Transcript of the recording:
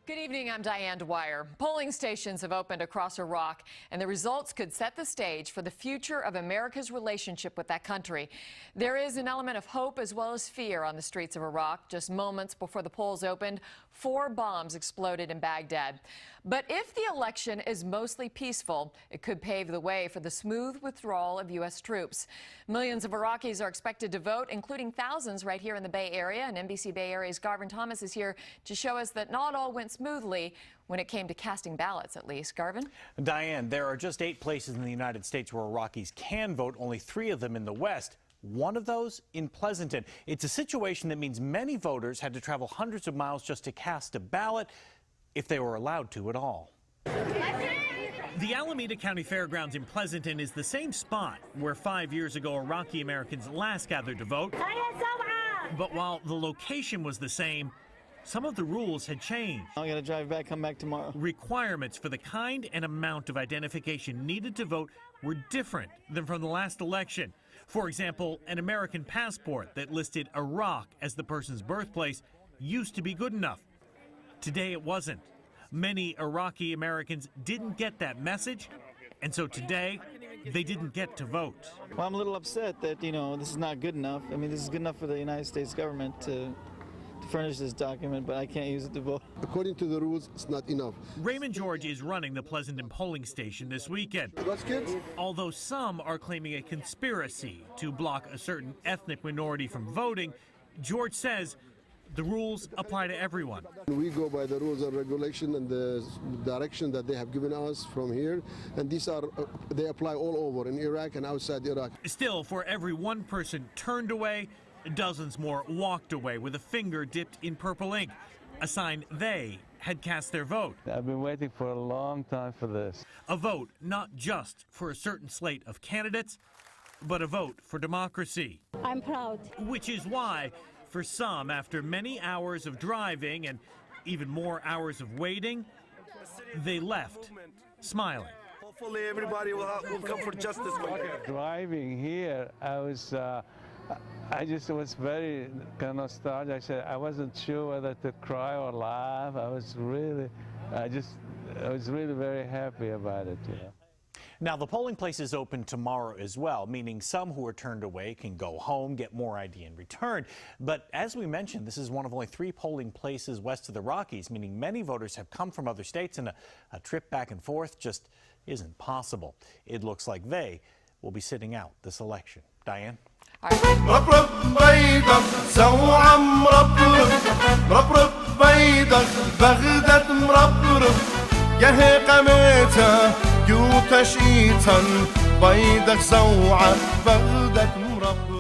Good evening, I'm Diane Dwyer. Polling stations have opened across Iraq, and the results could set the stage for the future of America's relationship with that country. There is an element of hope as well as fear on the streets of Iraq. Just moments before the polls opened, 4 bombs exploded in Baghdad. But if the election is mostly peaceful, it could pave the way for the smooth withdrawal of U.S. troops. Millions of Iraqis are expected to vote, including thousands right here in the Bay Area. And NBC Bay Area's Garvin Thomas is here to show us that not all went smoothly when it came to casting ballots, at least. Garvin? Diane, there are just 8 places in the United States where Iraqis can vote, only 3 of them in the West. One of those in Pleasanton. It's a situation that means many voters had to travel hundreds of miles just to cast a ballot, if they were allowed to at all. The Alameda County Fairgrounds in Pleasanton is the same spot where 5 years ago Iraqi Americans last gathered to vote. But while the location was the same, some of the rules had changed. I gotta drive back, come back tomorrow. Requirements for the kind and amount of identification needed to vote were different than from the last election. For example, an American passport that listed Iraq as the person's birthplace used to be good enough. Today it wasn't. Many Iraqi Americans didn't get that message, and so today they didn't get to vote. Well, I'm a little upset that, this is not good enough. I mean, this is good enough for the United States government to furnish this document, but I can't use it to vote. According to the rules, it's not enough. Raymond George is running the Pleasanton polling station this weekend. Although some are claiming a conspiracy to block a certain ethnic minority from voting, George says the rules apply to everyone. We go by the rules and regulation and the direction that they have given us from here, and they apply all over in Iraq and outside Iraq. Still, for every one person turned away, dozens more walked away with a finger dipped in purple ink, a sign they had cast their vote. I've been waiting for a long time for this. A vote not just for a certain slate of candidates, but a vote for democracy. I'm proud. Which is why, for some, after many hours of driving and even more hours of waiting, they left smiling. Hopefully everybody will come for justice. Driving here, I just was very kind of nostalgic. I wasn't sure whether to cry or laugh. I was really very happy about it. Now, the polling places open tomorrow as well, meaning some who are turned away can go home, get more ID in return. But as we mentioned, this is one of only 3 polling places west of the Rockies, meaning many voters have come from other states, and a trip back and forth just isn't possible. It looks like they will be sitting out this election. Diane? يوتشيتن بيدك زوعة بغدك مربى